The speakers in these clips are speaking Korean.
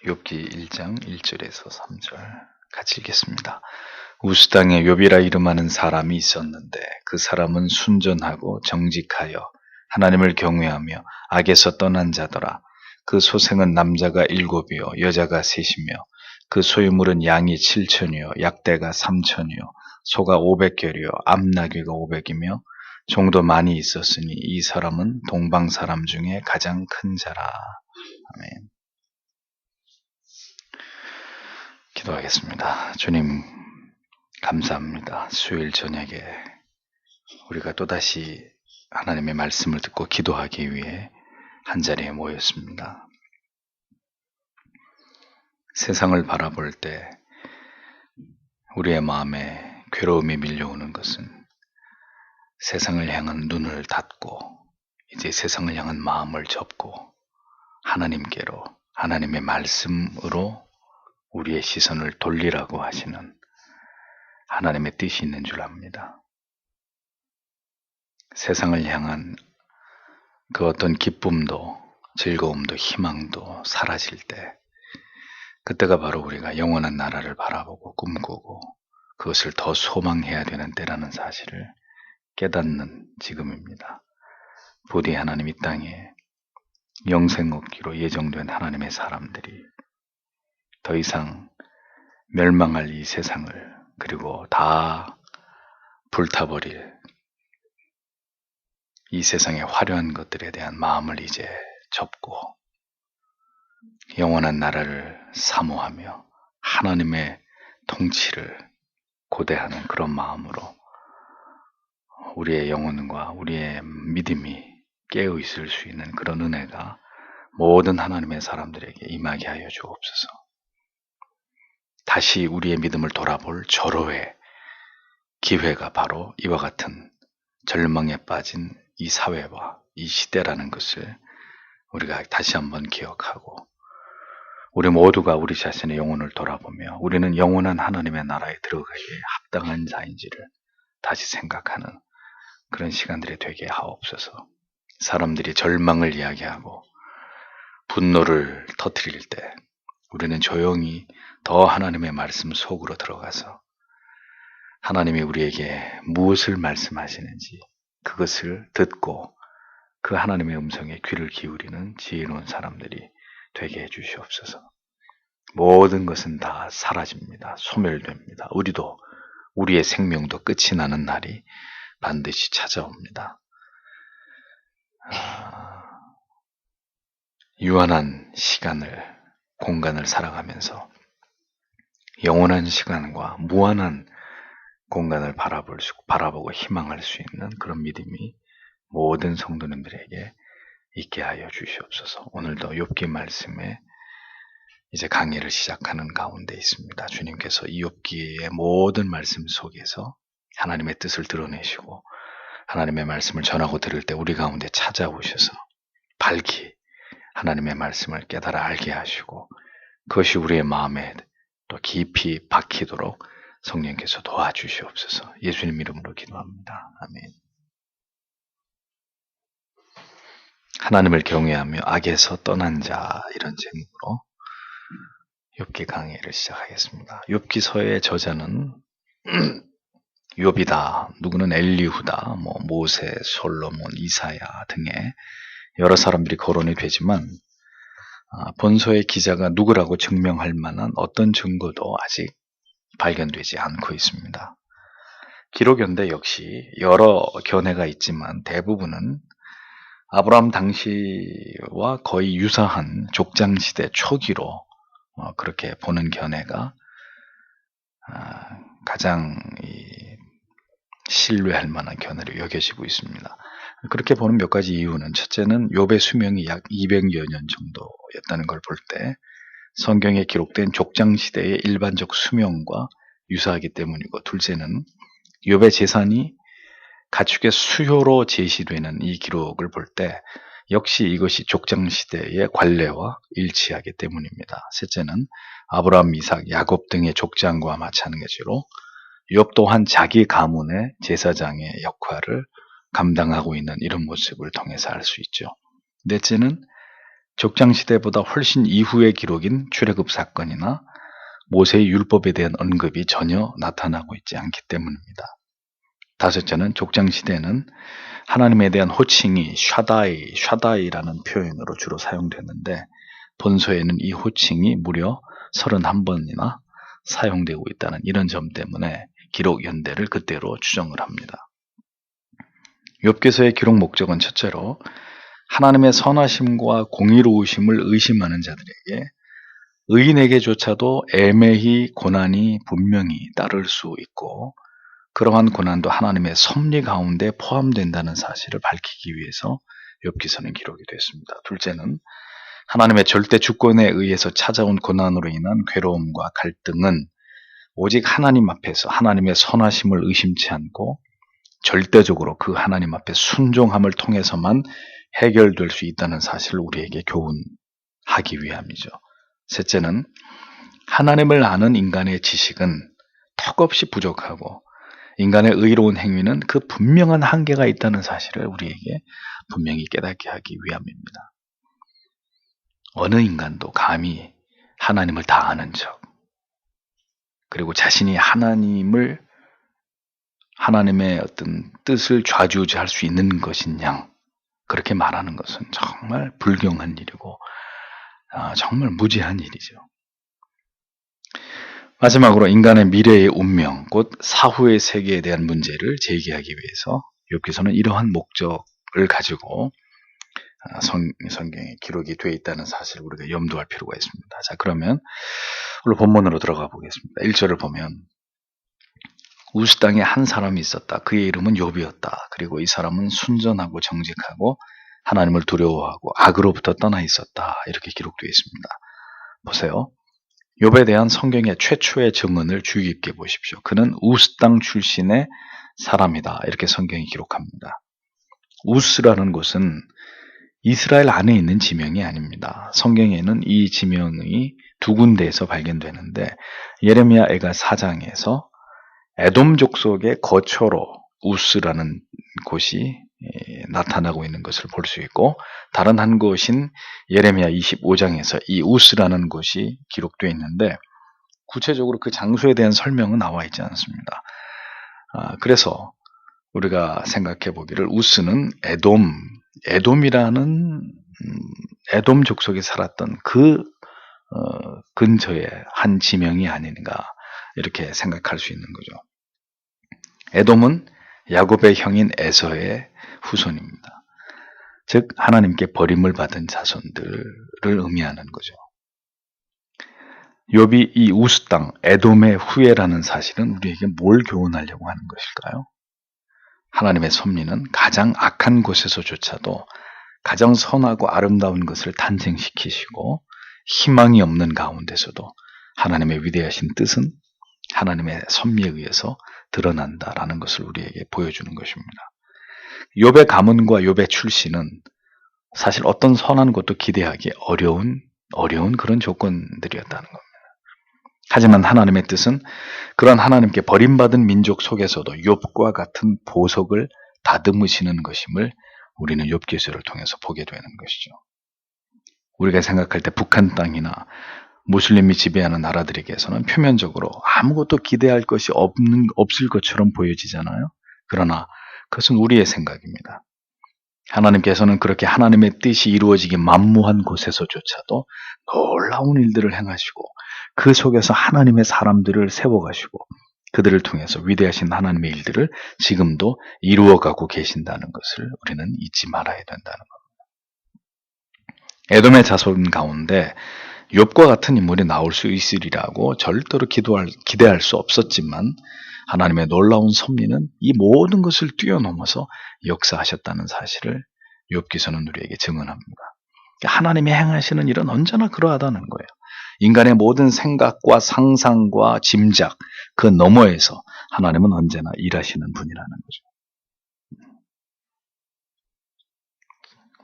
욥기 1장 1절에서 3절 같이 읽겠습니다. 우스 땅에 욥이라 이름하는 사람이 있었는데 그 사람은 순전하고 정직하여 하나님을 경외하며 악에서 떠난 자더라. 그 소생은 남자가 7이요 여자가 3이며 그 소유물은 양이 7천이요 약대가 3천이요 소가 500결이요 암나귀가 500이며 종도 많이 있었으니 이 사람은 동방 사람 중에 가장 큰 자라. 아멘. 기도하겠습니다. 주님, 감사합니다. 수요일 저녁에 우리가 또다시 하나님의 말씀을 듣고 기도하기 위해 한자리에 모였습니다. 세상을 바라볼 때 우리의 마음에 괴로움이 밀려오는 것은 세상을 향한 눈을 닫고 이제 세상을 향한 마음을 접고 하나님께로, 하나님의 말씀으로 우리의 시선을 돌리라고 하시는 하나님의 뜻이 있는 줄 압니다. 세상을 향한 그 어떤 기쁨도 즐거움도 희망도 사라질 때 그때가 바로 우리가 영원한 나라를 바라보고 꿈꾸고 그것을 더 소망해야 되는 때라는 사실을 깨닫는 지금입니다. 부디 하나님 이 땅에 영생 얻기로 예정된 하나님의 사람들이 더 이상 멸망할 이 세상을 그리고 다 불타버릴 이 세상의 화려한 것들에 대한 마음을 이제 접고 영원한 나라를 사모하며 하나님의 통치를 고대하는 그런 마음으로 우리의 영혼과 우리의 믿음이 깨어 있을 수 있는 그런 은혜가 모든 하나님의 사람들에게 임하게 하여 주옵소서. 다시 우리의 믿음을 돌아볼 절호의 기회가 바로 이와 같은 절망에 빠진 이 사회와 이 시대라는 것을 우리가 다시 한번 기억하고 우리 모두가 우리 자신의 영혼을 돌아보며 우리는 영원한 하나님의 나라에 들어가기에 합당한 자인지를 다시 생각하는 그런 시간들이 되게 하옵소서. 사람들이 절망을 이야기하고 분노를 터뜨릴 때 우리는 조용히 더 하나님의 말씀 속으로 들어가서 하나님이 우리에게 무엇을 말씀하시는지 그것을 듣고 그 하나님의 음성에 귀를 기울이는 지혜로운 사람들이 되게 해주시옵소서. 모든 것은 다 사라집니다. 소멸됩니다. 우리도 우리의 생명도 끝이 나는 날이 반드시 찾아옵니다. 유한한 시간을 공간을 살아가면서 영원한 시간과 무한한 공간을 바라보고 희망할 수 있는 그런 믿음이 모든 성도님들에게 있게 하여 주시옵소서. 오늘도 욥기 말씀에 이제 강의를 시작하는 가운데 있습니다. 주님께서 이 욥기의 모든 말씀 속에서 하나님의 뜻을 드러내시고 하나님의 말씀을 전하고 들을 때 우리 가운데 찾아오셔서 밝히 하나님의 말씀을 깨달아 알게 하시고 그것이 우리의 마음에 또 깊이 박히도록 성령께서 도와주시옵소서. 예수님 이름으로 기도합니다. 아멘. 하나님을 경외하며 악에서 떠난 자 이런 제목으로 욥기 강의를 시작하겠습니다. 욥기서의 저자는 욥이다. 누구는 엘리후다. 모세, 솔로몬, 이사야 등의 여러 사람들이 거론이 되지만 본서의 기자가 누구라고 증명할 만한 어떤 증거도 아직 발견되지 않고 있습니다. 기록연대 역시 여러 견해가 있지만 대부분은 아브라함 당시와 거의 유사한 족장시대 초기로 그렇게 보는 견해가 가장 신뢰할 만한 견해로 여겨지고 있습니다. 그렇게 보는 몇 가지 이유는 첫째는 욥의 수명이 약 200여 년 정도였다는 걸 볼 때 성경에 기록된 족장시대의 일반적 수명과 유사하기 때문이고 둘째는 욥의 재산이 가축의 수효로 제시되는 이 기록을 볼 때 역시 이것이 족장시대의 관례와 일치하기 때문입니다. 셋째는 아브라함, 이삭, 야곱 등의 족장과 마찬가지로 욥 또한 자기 가문의 제사장의 역할을 감당하고 있는 이런 모습을 통해서 알 수 있죠. 넷째는 족장시대보다 훨씬 이후의 기록인 출애굽 사건이나 모세의 율법에 대한 언급이 전혀 나타나고 있지 않기 때문입니다. 다섯째는 족장시대에는 하나님에 대한 호칭이 샤다이라는 표현으로 주로 사용됐는데 본서에는 이 호칭이 무려 31번이나 사용되고 있다는 이런 점 때문에 기록 연대를 그때로 추정을 합니다. 욥기서의 기록 목적은 첫째로 하나님의 선하심과 공의로우심을 의심하는 자들에게 의인에게조차도 애매히 고난이 분명히 따를 수 있고 그러한 고난도 하나님의 섭리 가운데 포함된다는 사실을 밝히기 위해서 욥기서는 기록이 됐습니다. 둘째는 하나님의 절대 주권에 의해서 찾아온 고난으로 인한 괴로움과 갈등은 오직 하나님 앞에서 하나님의 선하심을 의심치 않고 절대적으로 그 하나님 앞에 순종함을 통해서만 해결될 수 있다는 사실을 우리에게 교훈하기 위함이죠. 셋째는 하나님을 아는 인간의 지식은 턱없이 부족하고 인간의 의로운 행위는 그 분명한 한계가 있다는 사실을 우리에게 분명히 깨닫게 하기 위함입니다. 어느 인간도 감히 하나님을 다 아는 척, 그리고 자신이 하나님의 어떤 뜻을 좌지우지할 수 있는 것인 양, 그렇게 말하는 것은 정말 불경한 일이고 정말 무지한 일이죠. 마지막으로 인간의 미래의 운명, 곧 사후의 세계에 대한 문제를 제기하기 위해서 욥기서는 이러한 목적을 가지고 성경에 기록이 되어 있다는 사실을 우리가 염두할 필요가 있습니다. 자, 그러면 오늘 본문으로 들어가 보겠습니다. 1절을 보면 우스 땅에 한 사람이 있었다. 그의 이름은 욥이었다. 그리고 이 사람은 순전하고 정직하고 하나님을 두려워하고 악으로부터 떠나 있었다. 이렇게 기록되어 있습니다. 보세요. 욥에 대한 성경의 최초의 증언을 주의 깊게 보십시오. 그는 우스 땅 출신의 사람이다. 이렇게 성경이 기록합니다. 우스라는 곳은 이스라엘 안에 있는 지명이 아닙니다. 성경에는 이 지명이 두 군데에서 발견되는데 예레미야 애가 4장에서 에돔 족속의 거처로 우스라는 곳이 나타나고 있는 것을 볼 수 있고 다른 한 곳인 예레미야 25장에서 이 우스라는 곳이 기록되어 있는데 구체적으로 그 장소에 대한 설명은 나와 있지 않습니다. 그래서 우리가 생각해 보기를 우스는 에돔이라는 에돔 족속이 살았던 그 근처의 한 지명이 아닌가 이렇게 생각할 수 있는 거죠. 에돔은 야곱의 형인 에서의 후손입니다. 즉 하나님께 버림을 받은 자손들을 의미하는 거죠. 욥이 이 우스 땅 에돔의 후예라는 사실은 우리에게 뭘 교훈하려고 하는 것일까요? 하나님의 섭리는 가장 악한 곳에서조차도 가장 선하고 아름다운 것을 탄생시키시고 희망이 없는 가운데서도 하나님의 위대하신 뜻은 하나님의 섭리에 의해서 드러난다라는 것을 우리에게 보여주는 것입니다. 욥의 가문과 욥의 출신은 사실 어떤 선한 것도 기대하기 어려운 그런 조건들이었다는 겁니다. 하지만 하나님의 뜻은 그런 하나님께 버림받은 민족 속에서도 욥과 같은 보석을 다듬으시는 것임을 우리는 욥기서를 통해서 보게 되는 것이죠. 우리가 생각할 때 북한 땅이나 무슬림이 지배하는 나라들에게서는 표면적으로 아무것도 기대할 것이 없을 것처럼 보여지잖아요. 그러나 그것은 우리의 생각입니다. 하나님께서는 그렇게 하나님의 뜻이 이루어지기 만무한 곳에서조차도 놀라운 일들을 행하시고 그 속에서 하나님의 사람들을 세워가시고 그들을 통해서 위대하신 하나님의 일들을 지금도 이루어가고 계신다는 것을 우리는 잊지 말아야 된다는 겁니다. 에돔의 자손 가운데 욥과 같은 인물이 나올 수 있으리라고 절대로 기대할 수 없었지만 하나님의 놀라운 섭리는 이 모든 것을 뛰어넘어서 역사하셨다는 사실을 욥기서는 우리에게 증언합니다. 하나님이 행하시는 일은 언제나 그러하다는 거예요. 인간의 모든 생각과 상상과 짐작 그 너머에서 하나님은 언제나 일하시는 분이라는 거죠.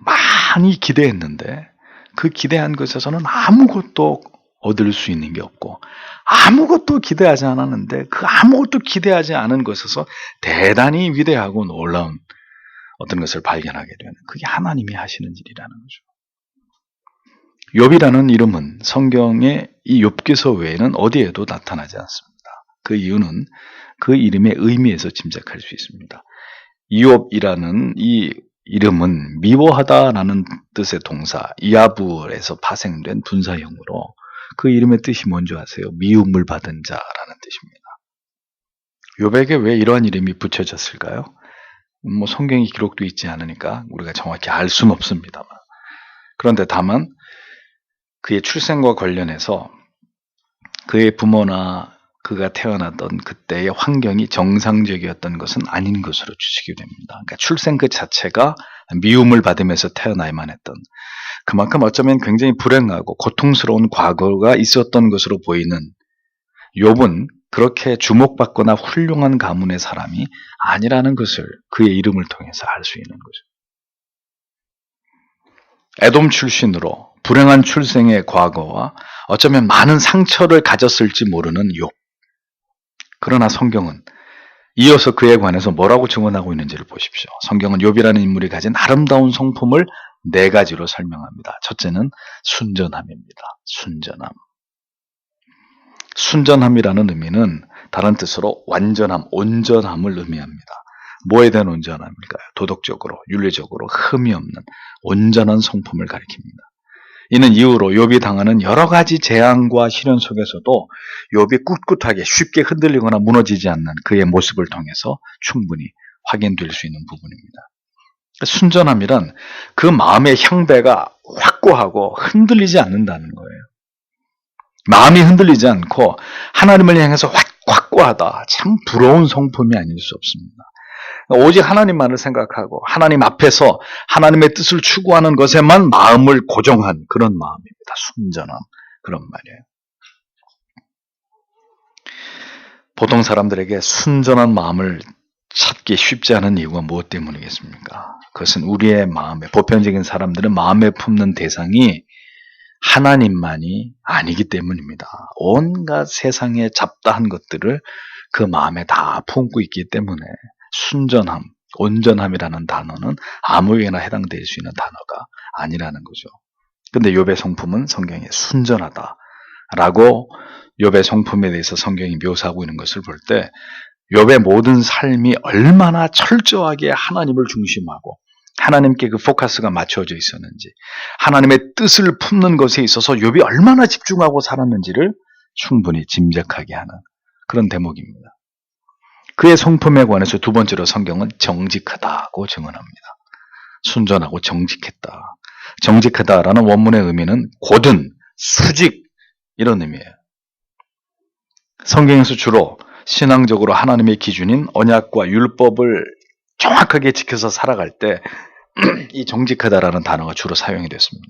많이 기대했는데 그 기대한 것에서는 아무것도 얻을 수 있는 게 없고 아무것도 기대하지 않았는데 그 아무것도 기대하지 않은 것에서 대단히 위대하고 놀라운 어떤 것을 발견하게 되는 그게 하나님이 하시는 일이라는 거죠. 욥이라는 이름은 성경의 이 욥기서 외에는 어디에도 나타나지 않습니다. 그 이유는 그 이름의 의미에서 짐작할 수 있습니다. 이욥이라는 이 이름은 미워하다라는 뜻의 동사 이아부에서 파생된 분사형으로 그 이름의 뜻이 뭔지 아세요? 미움을 받은 자라는 뜻입니다. 욥에게 왜 이러한 이름이 붙여졌을까요? 성경이 기록되어 있지 않으니까 우리가 정확히 알 수는 없습니다만, 그런데 다만 그의 출생과 관련해서 그의 부모나 그가 태어났던 그때의 환경이 정상적이었던 것은 아닌 것으로 추측이 됩니다. 그러니까 출생 그 자체가 미움을 받으면서 태어나야만 했던, 그만큼 어쩌면 굉장히 불행하고 고통스러운 과거가 있었던 것으로 보이는 욥은 그렇게 주목받거나 훌륭한 가문의 사람이 아니라는 것을 그의 이름을 통해서 알 수 있는 거죠. 에돔 출신으로 불행한 출생의 과거와 어쩌면 많은 상처를 가졌을지 모르는 욥. 그러나 성경은 이어서 그에 관해서 뭐라고 증언하고 있는지를 보십시오. 성경은 욥이라는 인물이 가진 아름다운 성품을 4가지로 설명합니다. 첫째는 순전함입니다. 순전함. 순전함이라는 의미는 다른 뜻으로 완전함, 온전함을 의미합니다. 뭐에 대한 온전함일까요? 도덕적으로, 윤리적으로 흠이 없는 온전한 성품을 가리킵니다. 이는 이후로 욥이 당하는 여러 가지 재앙과 시련 속에서도 욥이 꿋꿋하게 쉽게 흔들리거나 무너지지 않는 그의 모습을 통해서 충분히 확인될 수 있는 부분입니다. 순전함이란 그 마음의 향배가 확고하고 흔들리지 않는다는 거예요. 마음이 흔들리지 않고 하나님을 향해서 확고하다. 참 부러운 성품이 아닐 수 없습니다. 오직 하나님만을 생각하고 하나님 앞에서 하나님의 뜻을 추구하는 것에만 마음을 고정한 그런 마음입니다. 순전함, 그런 말이에요. 보통 사람들에게 순전한 마음을 찾기 쉽지 않은 이유가 무엇 때문이겠습니까? 그것은 우리의 마음에, 보편적인 사람들은 마음에 품는 대상이 하나님만이 아니기 때문입니다. 온갖 세상의 잡다한 것들을 그 마음에 다 품고 있기 때문에 순전함, 온전함이라는 단어는 아무에게나 해당될 수 있는 단어가 아니라는 거죠. 근데 욥의 성품은 성경에 순전하다라고 욥의 성품에 대해서 성경이 묘사하고 있는 것을 볼 때 욥의 모든 삶이 얼마나 철저하게 하나님을 중심하고 하나님께 그 포커스가 맞춰져 있었는지, 하나님의 뜻을 품는 것에 있어서 욥이 얼마나 집중하고 살았는지를 충분히 짐작하게 하는 그런 대목입니다. 그의 성품에 관해서 두 번째로 성경은 정직하다고 증언합니다. 순전하고 정직했다. 정직하다라는 원문의 의미는 고든, 수직 이런 의미예요. 성경에서 주로 신앙적으로 하나님의 기준인 언약과 율법을 정확하게 지켜서 살아갈 때 이 정직하다라는 단어가 주로 사용이 됐습니다.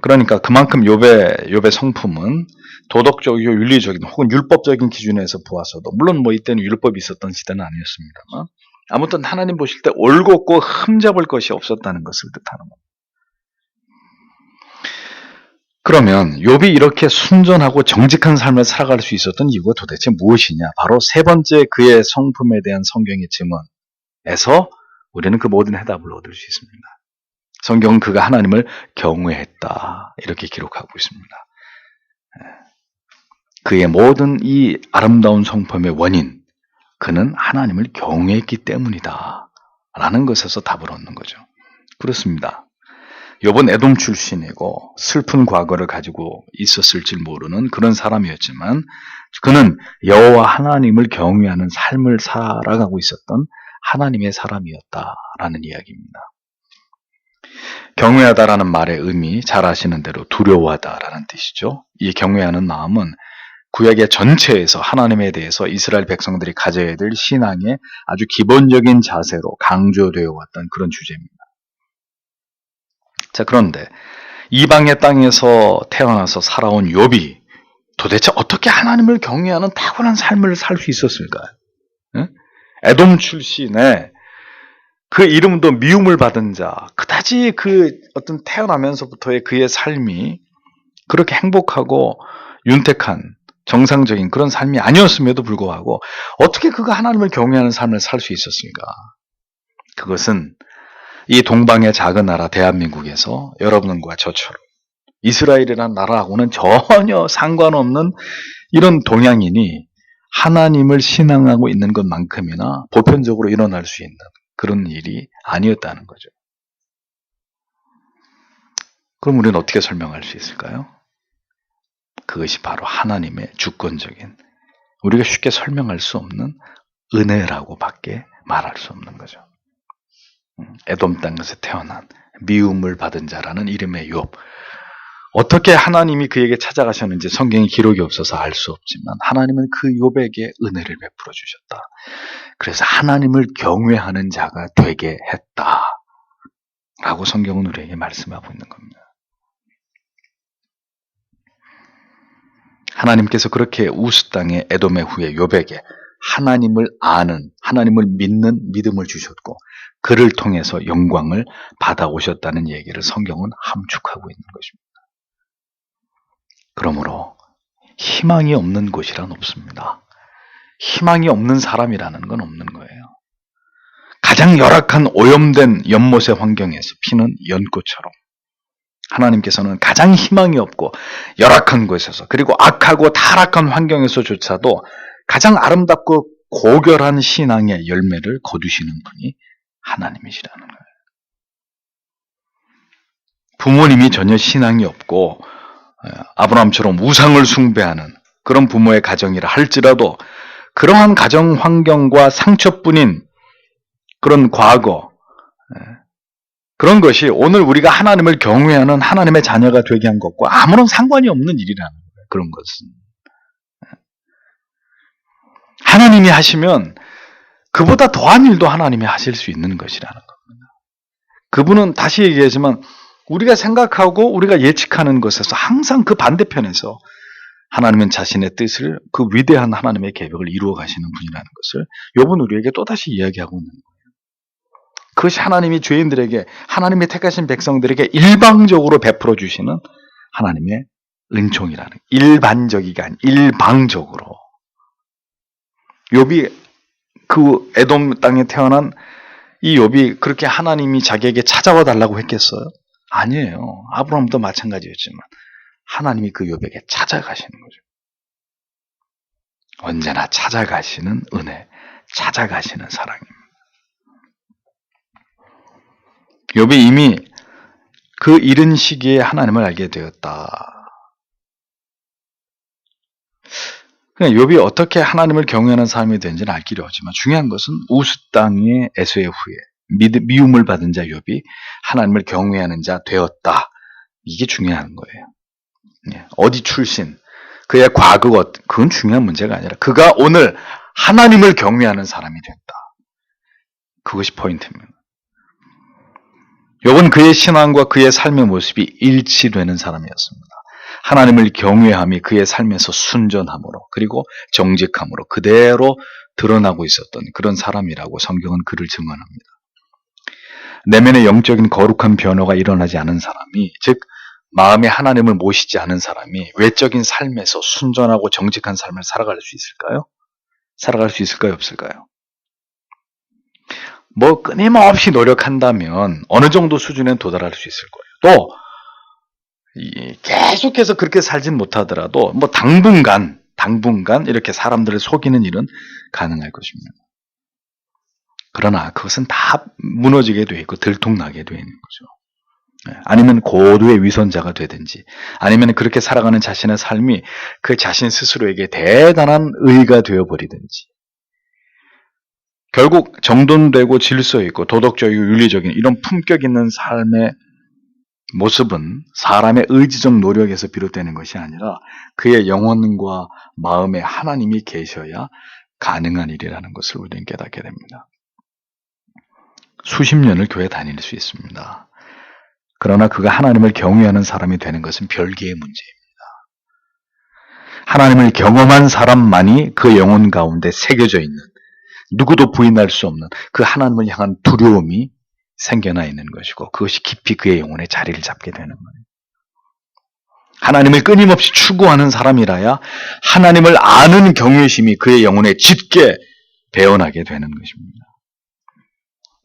그러니까 그만큼 욥의 성품은 도덕적이고 윤리적인 혹은 율법적인 기준에서 보아서도, 물론 이때는 율법이 있었던 시대는 아니었습니다만, 아무튼 하나님 보실 때 올곧고 흠잡을 것이 없었다는 것을 뜻하는 겁니다. 그러면 욥이 이렇게 순전하고 정직한 삶을 살아갈 수 있었던 이유가 도대체 무엇이냐? 바로 세 번째 그의 성품에 대한 성경의 증언에서 우리는 그 모든 해답을 얻을 수 있습니다. 성경은 그가 하나님을 경외했다 이렇게 기록하고 있습니다. 그의 모든 이 아름다운 성품의 원인, 그는 하나님을 경외했기 때문이다 라는 것에서 답을 얻는 거죠. 그렇습니다. 욥은 에돔 출신이고 슬픈 과거를 가지고 있었을지 모르는 그런 사람이었지만 그는 여호와 하나님을 경외하는 삶을 살아가고 있었던 하나님의 사람이었다라는 이야기입니다. 경외하다라는 말의 의미 잘 아시는 대로 두려워하다라는 뜻이죠. 이 경외하는 마음은 구약의 전체에서 하나님에 대해서 이스라엘 백성들이 가져야 될 신앙의 아주 기본적인 자세로 강조되어 왔던 그런 주제입니다. 자, 그런데 이방의 땅에서 태어나서 살아온 욥이 도대체 어떻게 하나님을 경외하는 탁월한 삶을 살 수 있었을까요? 응? 에돔 출신의 그 이름도 미움을 받은 자, 그다지 그 어떤 태어나면서부터의 그의 삶이 그렇게 행복하고 윤택한 정상적인 그런 삶이 아니었음에도 불구하고 어떻게 그가 하나님을 경외하는 삶을 살 수 있었을까? 그것은 이 동방의 작은 나라 대한민국에서 여러분과 저처럼 이스라엘이라는 나라하고는 전혀 상관없는 이런 동양인이 하나님을 신앙하고 있는 것만큼이나 보편적으로 일어날 수 있는 그런 일이 아니었다는 거죠. 그럼 우리는 어떻게 설명할 수 있을까요? 그것이 바로 하나님의 주권적인, 우리가 쉽게 설명할 수 없는 은혜라고밖에 말할 수 없는 거죠. 에돔 땅에서 태어난 미움을 받은 자라는 이름의 욥. 어떻게 하나님이 그에게 찾아가셨는지 성경에 기록이 없어서 알 수 없지만 하나님은 그 욥에게 은혜를 베풀어 주셨다. 그래서 하나님을 경외하는 자가 되게 했다. 라고 성경은 우리에게 말씀하고 있는 겁니다. 하나님께서 그렇게 우스 땅의 에돔의 후예 욥에게 하나님을 아는, 하나님을 믿는 믿음을 주셨고 그를 통해서 영광을 받아오셨다는 얘기를 성경은 함축하고 있는 것입니다. 그러므로 희망이 없는 곳이란 없습니다. 희망이 없는 사람이라는 건 없는 거예요. 가장 열악한 오염된 연못의 환경에서 피는 연꽃처럼 하나님께서는 가장 희망이 없고 열악한 곳에서 그리고 악하고 타락한 환경에서조차도 가장 아름답고 고결한 신앙의 열매를 거두시는 분이 하나님이시라는 거예요. 부모님이 전혀 신앙이 없고 아브라함처럼 우상을 숭배하는 그런 부모의 가정이라 할지라도 그러한 가정 환경과 상처뿐인 그런 과거, 그런 것이 오늘 우리가 하나님을 경외하는 하나님의 자녀가 되게 한 것과 아무런 상관이 없는 일이라는 거예요. 그런 것은. 하나님이 하시면 그보다 더한 일도 하나님이 하실 수 있는 것이라는 겁니다. 그분은 다시 얘기하지만 우리가 생각하고 우리가 예측하는 것에서 항상 그 반대편에서 하나님은 자신의 뜻을 그 위대한 하나님의 계획을 이루어 가시는 분이라는 것을 욥은 우리에게 또다시 이야기하고 있는 거예요. 그것이 하나님이 죄인들에게 하나님의 택하신 백성들에게 일방적으로 베풀어 주시는 하나님의 은총이라는 일반적이가 아닌 일방적으로. 욥이 그 에돔 땅에 태어난 이 욥이 그렇게 하나님이 자기에게 찾아와 달라고 했겠어요? 아니에요. 아브라함도 마찬가지였지만 하나님이 그 욥에게 찾아가시는 거죠. 언제나 찾아가시는 은혜, 찾아가시는 사랑입니다. 욥이 이미 그 이른 시기에 하나님을 알게 되었다. 그러니까 욥이 어떻게 하나님을 경외하는 사람이 된지는 알 길이 없지만 중요한 것은 우스 땅의 에서의 후에 미움을 받은 자 욥이 하나님을 경외하는 자 되었다. 이게 중요한 거예요. 어디 출신, 그의 과거, 그건 중요한 문제가 아니라 그가 오늘 하나님을 경외하는 사람이 됐다. 그것이 포인트입니다. 욥은 그의 신앙과 그의 삶의 모습이 일치되는 사람이었습니다. 하나님을 경외함이 그의 삶에서 순전함으로 그리고 정직함으로 그대로 드러나고 있었던 그런 사람이라고 성경은 그를 증언합니다. 내면의 영적인 거룩한 변화가 일어나지 않은 사람이, 즉 마음에 하나님을 모시지 않은 사람이 외적인 삶에서 순전하고 정직한 삶을 살아갈 수 있을까요? 살아갈 수 있을까요? 없을까요? 뭐 끊임없이 노력한다면 어느 정도 수준에 도달할 수 있을 거예요. 또 계속해서 그렇게 살진 못하더라도 뭐 당분간 이렇게 사람들을 속이는 일은 가능할 것입니다. 그러나 그것은 다 무너지게 돼 있고 들통나게 돼 있는 거죠. 아니면 고도의 위선자가 되든지 아니면 그렇게 살아가는 자신의 삶이 그 자신 스스로에게 대단한 의가 되어버리든지 결국 정돈되고 질서 있고 도덕적이고 윤리적인 이런 품격 있는 삶의 모습은 사람의 의지적 노력에서 비롯되는 것이 아니라 그의 영혼과 마음에 하나님이 계셔야 가능한 일이라는 것을 우리는 깨닫게 됩니다. 수십 년을 교회 다닐 수 있습니다. 그러나 그가 하나님을 경외하는 사람이 되는 것은 별개의 문제입니다. 하나님을 경험한 사람만이 그 영혼 가운데 새겨져 있는 누구도 부인할 수 없는 그 하나님을 향한 두려움이 생겨나 있는 것이고 그것이 깊이 그의 영혼에 자리를 잡게 되는 거예요. 하나님을 끊임없이 추구하는 사람이라야 하나님을 아는 경외심이 그의 영혼에 짙게 배어나게 되는 것입니다.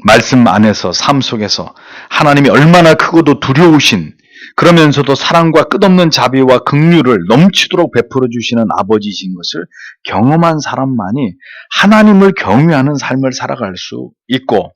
말씀 안에서 삶 속에서 하나님이 얼마나 크고도 두려우신 그러면서도 사랑과 끝없는 자비와 긍휼을 넘치도록 베풀어 주시는 아버지이신 것을 경험한 사람만이 하나님을 경외하는 삶을 살아갈 수 있고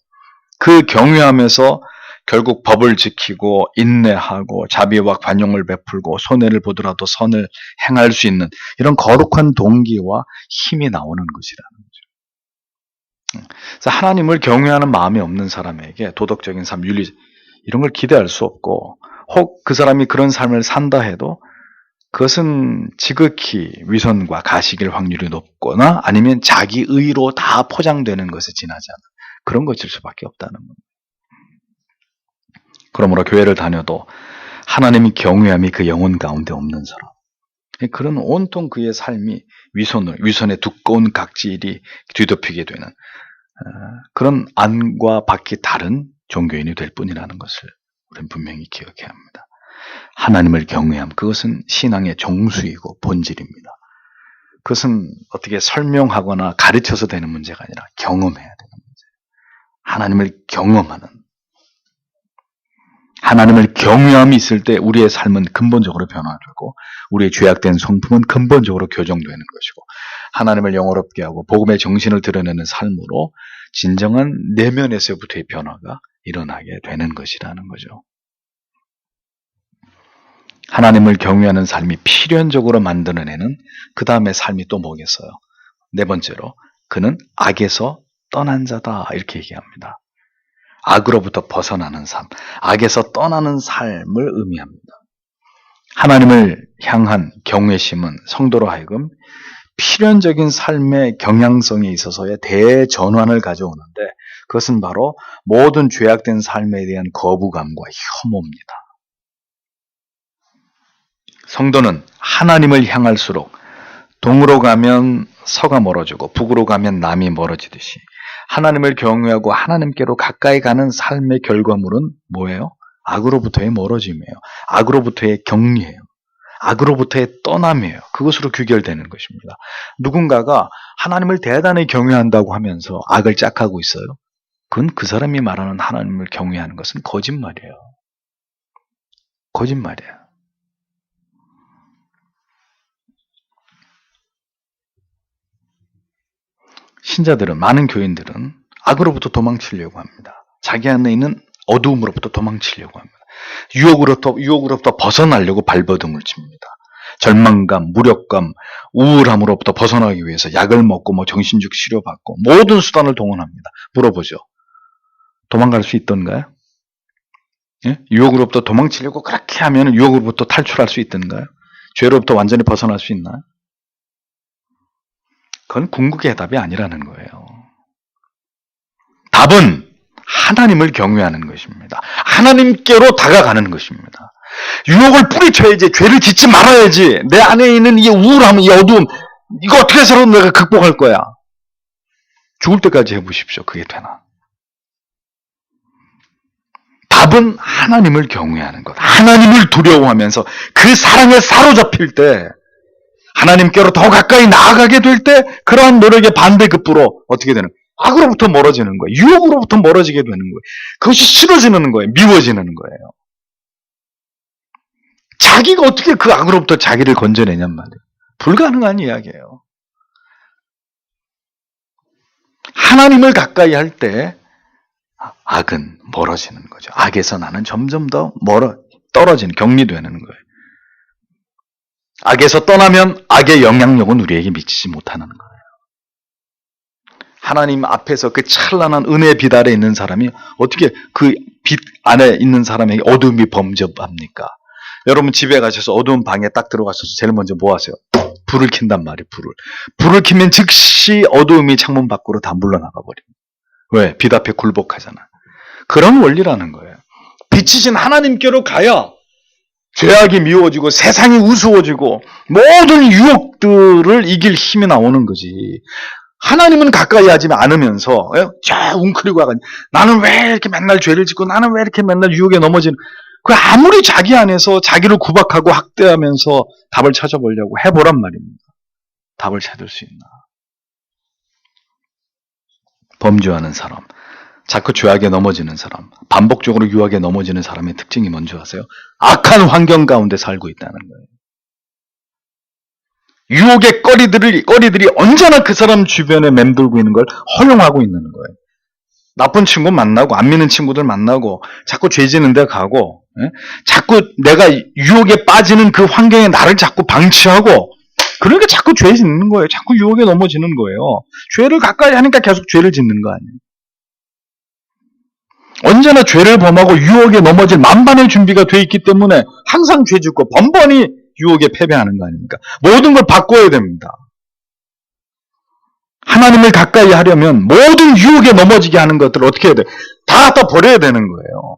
그 경외함에서 결국 법을 지키고 인내하고 자비와 관용을 베풀고 손해를 보더라도 선을 행할 수 있는 이런 거룩한 동기와 힘이 나오는 것이라는 거죠. 그래서 하나님을 경외하는 마음이 없는 사람에게 도덕적인 삶, 윤리 이런 걸 기대할 수 없고 혹 그 사람이 그런 삶을 산다 해도 그것은 지극히 위선과 가식일 확률이 높거나 아니면 자기 의로 다 포장되는 것에 지나지 않는 그런 것일 수밖에 없다는 겁니다. 그러므로 교회를 다녀도 하나님의 경외함이 그 영혼 가운데 없는 사람, 그런 온통 그의 삶이 위선의 두꺼운 각질이 뒤덮이게 되는 그런 안과 밖이 다른 종교인이 될 뿐이라는 것을 우리는 분명히 기억해야 합니다. 하나님을 경외함, 그것은 신앙의 정수이고 본질입니다. 그것은 어떻게 설명하거나 가르쳐서 되는 문제가 아니라 경험해야 되는 문제예요. 하나님을 경험하는, 하나님을 경외함이 있을 때 우리의 삶은 근본적으로 변화되고 우리의 죄악된 성품은 근본적으로 교정되는 것이고 하나님을 영화롭게 하고 복음의 정신을 드러내는 삶으로 진정한 내면에서부터의 변화가 일어나게 되는 것이라는 거죠. 하나님을 경외하는 삶이 필연적으로 만들어내는 그 다음에 삶이 또 뭐겠어요? 네 번째로 그는 악에서 떠난 자다 이렇게 얘기합니다. 악으로부터 벗어나는 삶, 악에서 떠나는 삶을 의미합니다. 하나님을 향한 경외심은 성도로 하여금 필연적인 삶의 경향성에 있어서의 대전환을 가져오는데 그것은 바로 모든 죄악된 삶에 대한 거부감과 혐오입니다. 성도는 하나님을 향할수록 동으로 가면 서가 멀어지고 북으로 가면 남이 멀어지듯이 하나님을 경외하고 하나님께로 가까이 가는 삶의 결과물은 뭐예요? 악으로부터의 멀어짐이에요. 악으로부터의 격리예요. 악으로부터의 떠남이에요. 그것으로 귀결되는 것입니다. 누군가가 하나님을 대단히 경외한다고 하면서 악을 짝하고 있어요. 그건 그 사람이 말하는 하나님을 경외하는 것은 거짓말이에요. 거짓말이에요. 신자들은, 많은 교인들은 악으로부터 도망치려고 합니다. 자기 안에 있는 어두움으로부터 도망치려고 합니다. 유혹으로부터 벗어나려고 발버둥을 칩니다. 절망감, 무력감, 우울함으로부터 벗어나기 위해서 약을 먹고 정신적 치료받고 모든 수단을 동원합니다. 물어보죠. 도망갈 수 있던가요? 예? 유혹으로부터 도망치려고 그렇게 하면 유혹으로부터 탈출할 수 있던가요? 죄로부터 완전히 벗어날 수 있나요? 그건 궁극의 답이 아니라는 거예요. 답은 하나님을 경외하는 것입니다. 하나님께로 다가가는 것입니다. 유혹을 뿌리쳐야지, 죄를 짓지 말아야지, 내 안에 있는 이 우울함, 이 어두움, 이거 어떻게 해서 내가 극복할 거야? 죽을 때까지 해보십시오. 그게 되나? 답은 하나님을 경외하는 것. 하나님을 두려워하면서 그 사랑에 사로잡힐 때 하나님께로 더 가까이 나아가게 될 때 그러한 노력의 반대급부로 어떻게 되는 거예요? 악으로부터 멀어지는 거예요. 유혹으로부터 멀어지게 되는 거예요. 그것이 싫어지는 거예요. 미워지는 거예요. 자기가 어떻게 그 악으로부터 자기를 건져내냔 말이에요. 불가능한 이야기예요. 하나님을 가까이 할 때 악은 멀어지는 거죠. 악에서 나는 점점 더 떨어지는, 격리되는 거예요. 악에서 떠나면 악의 영향력은 우리에게 미치지 못하는 거예요. 하나님 앞에서 그 찬란한 은혜의 빛 아래 있는 사람이 어떻게 그 빛 안에 있는 사람에게 어둠이 범접합니까? 여러분 집에 가셔서 어두운 방에 딱 들어가셔서 제일 먼저 뭐 하세요? 불을 킨단 말이에요. 불을 켜면 즉시 어두움이 창문 밖으로 다 물러나가 버립니다. 왜? 빛 앞에 굴복하잖아. 그런 원리라는 거예요. 빛이신 하나님께로 가야 죄악이 미워지고 세상이 우스워지고 모든 유혹들을 이길 힘이 나오는 거지. 하나님은 가까이 하지 않으면서 쫙 웅크리고 가가지고 나는 왜 이렇게 맨날 죄를 짓고 나는 왜 이렇게 맨날 유혹에 넘어지는, 그 아무리 자기 안에서 자기를 구박하고 학대하면서 답을 찾아보려고 해보란 말입니다. 답을 찾을 수 있나? 범죄하는 사람, 자꾸 죄악에 넘어지는 사람, 반복적으로 유혹에 넘어지는 사람의 특징이 뭔지 아세요? 악한 환경 가운데 살고 있다는 거예요. 유혹의 꺼리들이 언제나 그 사람 주변에 맴돌고 있는 걸 허용하고 있는 거예요. 나쁜 친구 만나고 안 믿는 친구들 만나고 자꾸 죄 지는 데 가고 자꾸 내가 유혹에 빠지는 그 환경에 나를 자꾸 방치하고 그러니까 자꾸 죄 짓는 거예요. 자꾸 유혹에 넘어지는 거예요. 죄를 가까이 하니까 계속 죄를 짓는 거 아니에요. 언제나 죄를 범하고 유혹에 넘어질 만반의 준비가 돼 있기 때문에 항상 죄 짓고 번번이 유혹에 패배하는 거 아닙니까? 모든 걸 바꿔야 됩니다. 하나님을 가까이 하려면 모든 유혹에 넘어지게 하는 것들을 어떻게 해야 돼? 다 갖다 버려야 되는 거예요.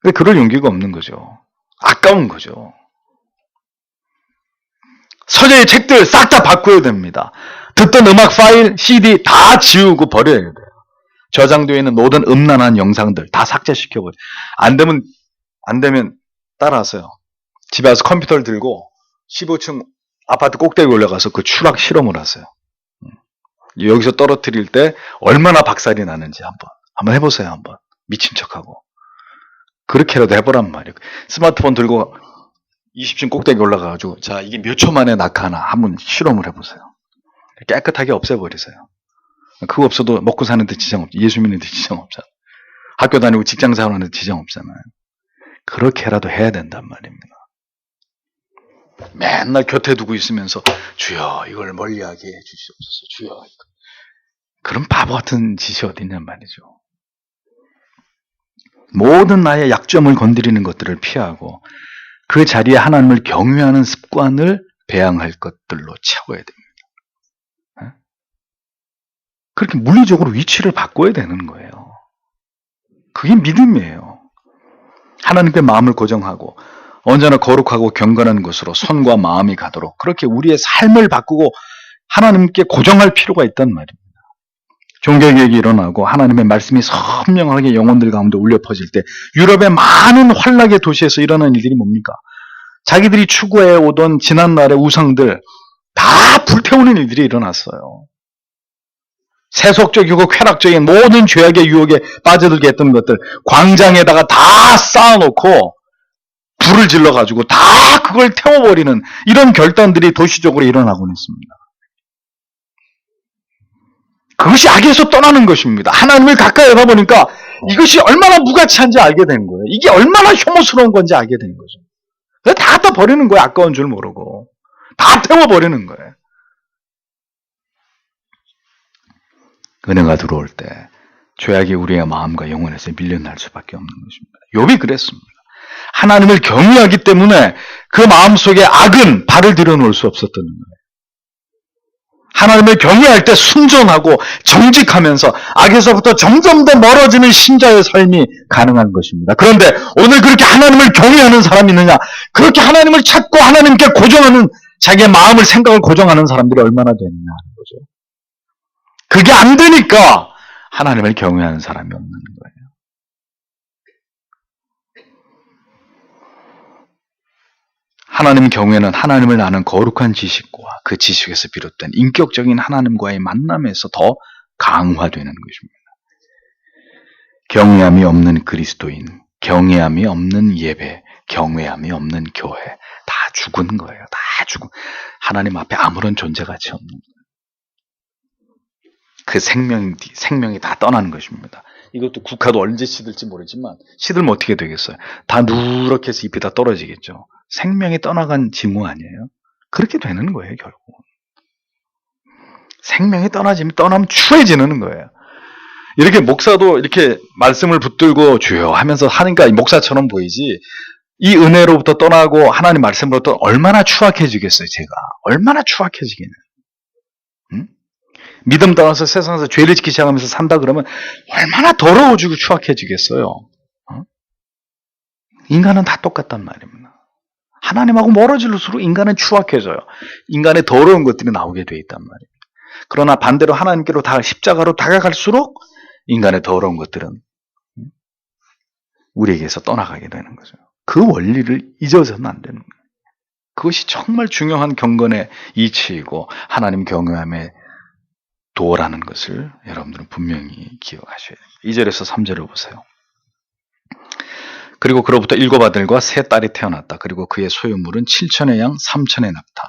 근데 그럴 용기가 없는 거죠. 아까운 거죠. 서재의 책들 싹 다 바꿔야 됩니다. 듣던 음악 파일, CD 다 지우고 버려야 돼요. 저장되어 있는 모든 음란한 영상들 다 삭제시켜버려. 안 되면 따라하세요. 집에 와서 컴퓨터를 들고 15층 아파트 꼭대기 올라가서 그 추락 실험을 하세요. 여기서 떨어뜨릴 때 얼마나 박살이 나는지 한번 해보세요. 한번 미친 척하고 그렇게라도 해보란 말이에요. 스마트폰 들고 20층 꼭대기 올라가가지고 자 이게 몇 초 만에 낙하나 한번 실험을 해보세요. 깨끗하게 없애버리세요. 그거 없어도 먹고 사는데 지장 없죠. 예수 믿는데 지장 없잖아요. 학교 다니고 직장 생활하는데 지장 없잖아요. 그렇게라도 해야 된단 말입니다. 맨날 곁에 두고 있으면서 주여 이걸 멀리하게 해주시옵소서 주여. 그런 바보 같은 짓이 어딨냔 말이죠. 모든 나의 약점을 건드리는 것들을 피하고 그 자리에 하나님을 경외하는 습관을 배양할 것들로 채워야 됩니다. 그렇게 물리적으로 위치를 바꿔야 되는 거예요. 그게 믿음이에요. 하나님께 마음을 고정하고 언제나 거룩하고 경건한 것으로 손과 마음이 가도록 그렇게 우리의 삶을 바꾸고 하나님께 고정할 필요가 있단 말입니다. 종교개혁이 일어나고 하나님의 말씀이 선명하게 영혼들 가운데 울려 퍼질 때 유럽의 많은 환락의 도시에서 일어난 일들이 뭡니까? 자기들이 추구해 오던 지난날의 우상들 다 불태우는 일들이 일어났어요. 세속적이고 쾌락적인 모든 죄악의 유혹에 빠져들게 했던 것들 광장에다가 다 쌓아놓고 불을 질러가지고 다 그걸 태워버리는 이런 결단들이 도시적으로 일어나고 있습니다. 그것이 악에서 떠나는 것입니다. 하나님을 가까이 하다 보니까 이것이 얼마나 무가치한지 알게 된 거예요. 이게 얼마나 혐오스러운 건지 알게 된 거죠. 다 갖다 버리는 거예요. 아까운 줄 모르고. 다 태워버리는 거예요. 은혜가 들어올 때 죄악이 우리의 마음과 영혼에서 밀려날 수밖에 없는 것입니다. 욥이 그랬습니다. 하나님을 경외하기 때문에 그 마음속에 악은 발을 들여놓을 수 없었던 거예요. 하나님을 경외할 때 순전하고 정직하면서 악에서부터 점점 더 멀어지는 신자의 삶이 가능한 것입니다. 그런데 오늘 그렇게 하나님을 경외하는 사람이 있느냐? 그렇게 하나님을 찾고 하나님께 고정하는 자기의 마음을 생각을 고정하는 사람들이 얼마나 되느냐 하는 거죠. 그게 안 되니까 하나님을 경외하는 사람이 없는 거예요. 하나님 경외는 하나님을 아는 거룩한 지식과 그 지식에서 비롯된 인격적인 하나님과의 만남에서 더 강화되는 것입니다. 경외함이 없는 그리스도인, 경외함이 없는 예배, 경외함이 없는 교회 다 죽은 거예요. 다 죽은. 하나님 앞에 아무런 존재 가치 없는 거예요. 그 생명이 다 떠나는 것입니다. 이것도 국화도 언제 시들지 모르지만 시들면 어떻게 되겠어요? 다 누렇게 해서 잎이 다 떨어지겠죠. 생명이 떠나간 징후 아니에요? 그렇게 되는 거예요, 결국은. 생명이 떠나면 추해지는 거예요. 이렇게 목사도 이렇게 말씀을 붙들고 주여 하면서 하니까 목사처럼 보이지, 이 은혜로부터 떠나고 하나님 말씀으로부터 얼마나 추악해지겠어요, 제가. 얼마나 추악해지겠냐. 응? 믿음 떠나서 세상에서 죄를 지키기 시작하면서 산다 그러면 얼마나 더러워지고 추악해지겠어요. 어? 인간은 다 똑같단 말입니다. 하나님하고 멀어질수록 인간은 추악해져요. 인간의 더러운 것들이 나오게 돼 있단 말입니다. 그러나 반대로 하나님께로 십자가로 다가갈수록 인간의 더러운 것들은 우리에게서 떠나가게 되는 거죠. 그 원리를 잊어서는 안 되는 거예요. 그것이 정말 중요한 경건의 이치이고 하나님 경외함의 도라는 것을 여러분들은 분명히 기억하셔야 됩니다. 2절에서 3절을 보세요. 그리고 그로부터 7 아들과 3 딸이 태어났다. 그리고 그의 소유물은 7천의 양 3천의 낙타,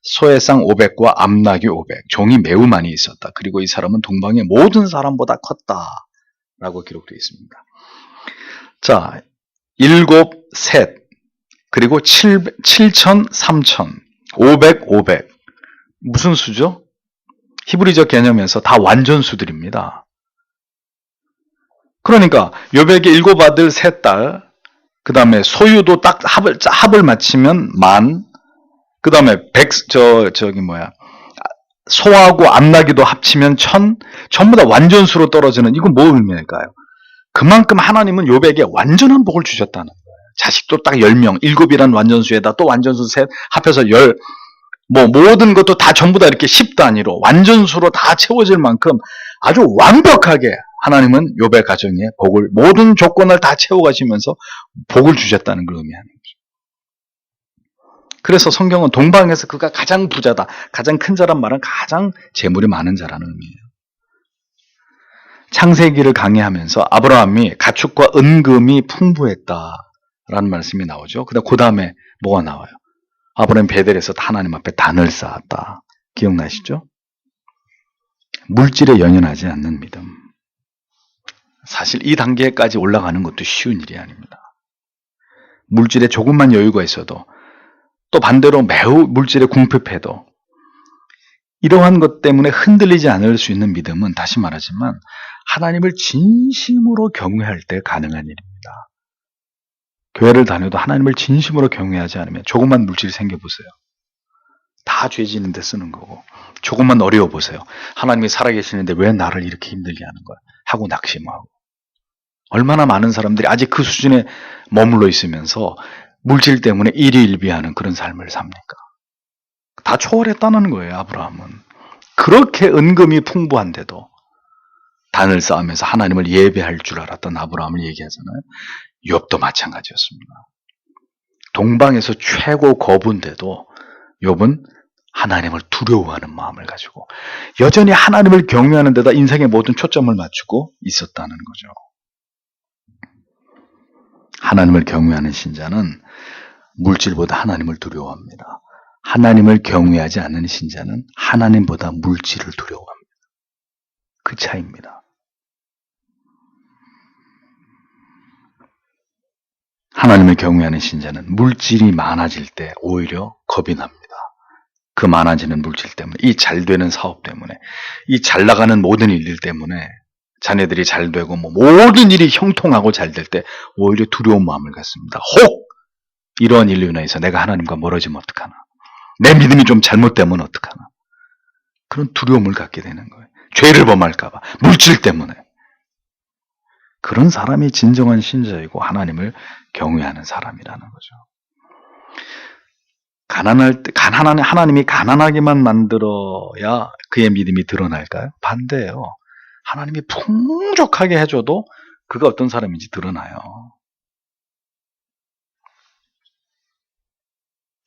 소의 쌍 500과 암나귀 500, 종이 매우 많이 있었다. 그리고 이 사람은 동방의 모든 사람보다 컸다 라고 기록되어 있습니다. 자, 7, 셋, 그리고 7천, 3천, 500, 500. 무슨 수죠? 히브리적 개념에서 다 완전수들입니다. 그러니까 욥에게 7 아들 3 딸, 그 다음에 소유도 딱 합을 맞추면 만, 그 다음에 소하고 암나귀도 합치면 1000, 전부 다 완전수로 떨어지는, 이건 뭐 의미일까요? 그만큼 하나님은 욥에게 완전한 복을 주셨다는 거예요. 자식도 딱 10명, 7이란 완전수에다 또 완전수 3 합해서 10, 모든 것도 다 전부 다 이렇게 10 단위로 완전수로 다 채워질 만큼 아주 완벽하게 하나님은 욥의 가정에 복을, 모든 조건을 다 채워가시면서 복을 주셨다는 걸 의미하는 거죠. 그래서 성경은 동방에서 그가 가장 부자다, 가장 큰 자란 말은 가장 재물이 많은 자라는 의미예요. 창세기를 강의하면서 아브라함이 가축과 은금이 풍부했다라는 말씀이 나오죠. 그 다음에 뭐가 나와요? 아브라함 베델에서 하나님 앞에 단을 쌓았다. 기억나시죠? 물질에 연연하지 않는 믿음. 사실 이 단계까지 올라가는 것도 쉬운 일이 아닙니다. 물질에 조금만 여유가 있어도, 또 반대로 매우 물질에 궁핍해도 이러한 것 때문에 흔들리지 않을 수 있는 믿음은, 다시 말하지만 하나님을 진심으로 경외할 때 가능한 일입니다. 교회를 다녀도 하나님을 진심으로 경외하지 않으면 조금만 물질이 생겨보세요. 다 죄 지는 데 쓰는 거고, 조금만 어려워 보세요. 하나님이 살아계시는데 왜 나를 이렇게 힘들게 하는 거야? 하고 낙심하고. 얼마나 많은 사람들이 아직 그 수준에 머물러 있으면서 물질 때문에 일희일비하는 그런 삶을 삽니까? 다 초월했다는 거예요. 아브라함은. 그렇게 은금이 풍부한데도 단을 쌓으면서 하나님을 예배할 줄 알았던 아브라함을 얘기하잖아요. 욥도 마찬가지였습니다. 동방에서 최고 거부인데도 욥은 하나님을 두려워하는 마음을 가지고 여전히 하나님을 경외하는 데다 인생의 모든 초점을 맞추고 있었다는 거죠. 하나님을 경외하는 신자는 물질보다 하나님을 두려워합니다. 하나님을 경외하지 않는 신자는 하나님보다 물질을 두려워합니다. 그 차이입니다. 하나님을 경외하는 신자는 물질이 많아질 때 오히려 겁이 납니다. 그 많아지는 물질 때문에, 이 잘되는 사업 때문에, 이 잘나가는 모든 일들 때문에, 자녀들이 잘되고 모든 일이 형통하고 잘될 때 오히려 두려운 마음을 갖습니다. 혹 이러한 일로 인해서 내가 하나님과 멀어지면 어떡하나, 내 믿음이 좀 잘못되면 어떡하나, 그런 두려움을 갖게 되는 거예요. 죄를 범할까 봐, 물질 때문에. 그런 사람이 진정한 신자이고 하나님을 경외하는 사람이라는 거죠. 가난할 때, 하나님이 가난하게만 만들어야 그의 믿음이 드러날까요? 반대예요. 하나님이 풍족하게 해줘도 그가 어떤 사람인지 드러나요.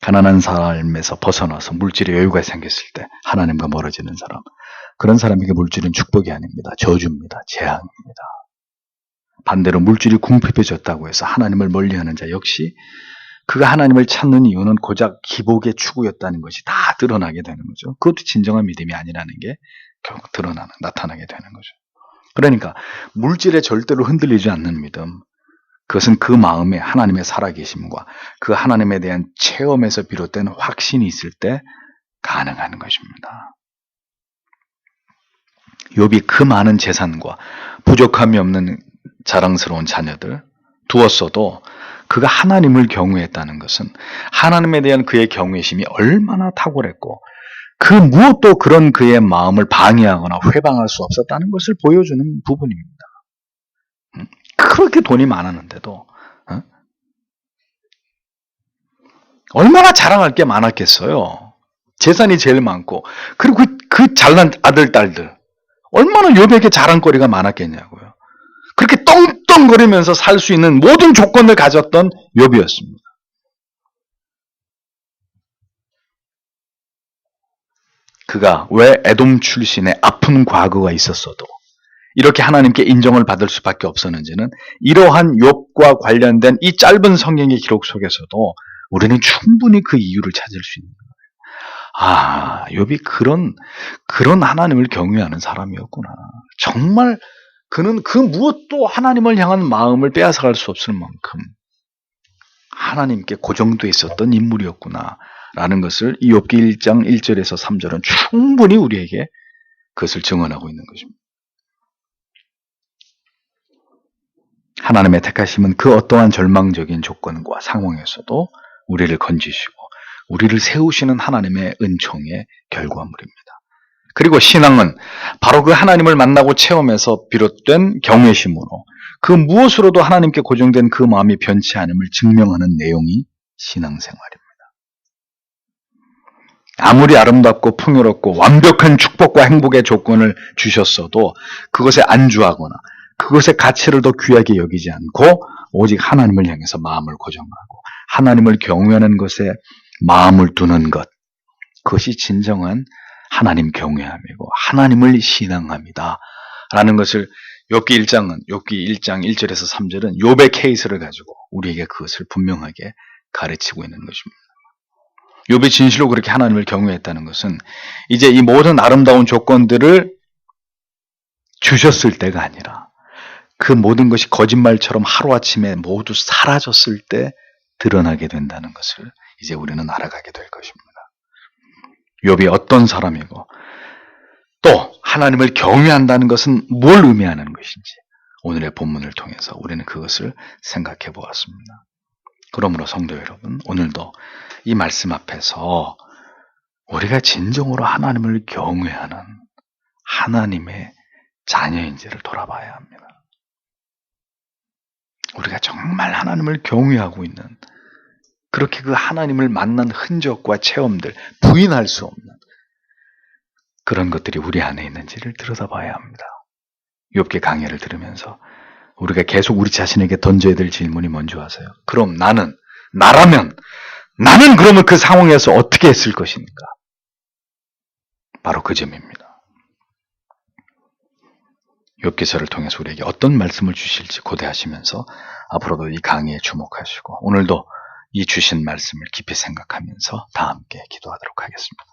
가난한 삶에서 벗어나서 물질의 여유가 생겼을 때 하나님과 멀어지는 사람, 그런 사람에게 물질은 축복이 아닙니다. 저주입니다. 재앙입니다. 반대로 물질이 궁핍해졌다고 해서 하나님을 멀리하는 자 역시 그가 하나님을 찾는 이유는 고작 기복의 추구였다는 것이 다 드러나게 되는 거죠. 그것도 진정한 믿음이 아니라는 게 결국 나타나게 되는 거죠. 그러니까 물질에 절대로 흔들리지 않는 믿음, 그것은 그 마음에 하나님의 살아계심과 그 하나님에 대한 체험에서 비롯된 확신이 있을 때 가능한 것입니다. 욥이 그 많은 재산과 부족함이 없는 자랑스러운 자녀들 두었어도 그가 하나님을 경외했다는 것은 하나님에 대한 그의 경외심이 얼마나 탁월했고 그 무엇도 그런 그의 마음을 방해하거나 회방할 수 없었다는 것을 보여주는 부분입니다. 그렇게 돈이 많았는데도 얼마나 자랑할 게 많았겠어요. 재산이 제일 많고, 그리고 그 잘난 아들 딸들 얼마나 욥에게 자랑거리가 많았겠냐고요. 그렇게 떵떵거리면서 살 수 있는 모든 조건을 가졌던 욥이었습니다. 그가 왜 에돔 출신의 아픈 과거가 있었어도 이렇게 하나님께 인정을 받을 수밖에 없었는지는 이러한 욥과 관련된 이 짧은 성경의 기록 속에서도 우리는 충분히 그 이유를 찾을 수 있는 거예요. 욥이 그런 하나님을 경외하는 사람이었구나. 정말 그는 그 무엇도 하나님을 향한 마음을 빼앗아갈 수 없을 만큼 하나님께 고정되어 있었던 인물이었구나 라는 것을 이 욥기 1장 1절에서 3절은 충분히 우리에게 그것을 증언하고 있는 것입니다. 하나님의 택하심은 그 어떠한 절망적인 조건과 상황에서도 우리를 건지시고 우리를 세우시는 하나님의 은총의 결과물입니다. 그리고 신앙은 바로 그 하나님을 만나고 체험해서 비롯된 경외심으로 그 무엇으로도 하나님께 고정된 그 마음이 변치 않음을 증명하는 내용이 신앙생활입니다. 아무리 아름답고 풍요롭고 완벽한 축복과 행복의 조건을 주셨어도 그것에 안주하거나 그것의 가치를 더 귀하게 여기지 않고 오직 하나님을 향해서 마음을 고정하고 하나님을 경외하는 것에 마음을 두는 것, 그것이 진정한 하나님 경외함이고 하나님을 신앙합니다 라는 것을 욥기 1장 1절에서 3절은 욥의 케이스를 가지고 우리에게 그것을 분명하게 가르치고 있는 것입니다. 욥이 진실로 그렇게 하나님을 경외했다는 것은 이제 이 모든 아름다운 조건들을 주셨을 때가 아니라 그 모든 것이 거짓말처럼 하루아침에 모두 사라졌을 때 드러나게 된다는 것을 이제 우리는 알아가게 될 것입니다. 욥이 어떤 사람이고 또 하나님을 경외한다는 것은 뭘 의미하는 것인지 오늘의 본문을 통해서 우리는 그것을 생각해 보았습니다. 그러므로 성도 여러분, 오늘도 이 말씀 앞에서 우리가 진정으로 하나님을 경외하는 하나님의 자녀인지를 돌아봐야 합니다. 우리가 정말 하나님을 경외하고 있는 그렇게 그 하나님을 만난 흔적과 체험들, 부인할 수 없는 그런 것들이 우리 안에 있는지를 들여다봐야 합니다. 욥기 강해를 들으면서 우리가 계속 우리 자신에게 던져야 될 질문이 뭔지 아세요? 그럼 나라면 나는 그러면 그 상황에서 어떻게 했을 것인가? 바로 그 점입니다. 욥기서를 통해서 우리에게 어떤 말씀을 주실지 고대하시면서 앞으로도 이 강의에 주목하시고 오늘도 이 주신 말씀을 깊이 생각하면서 다 함께 기도하도록 하겠습니다.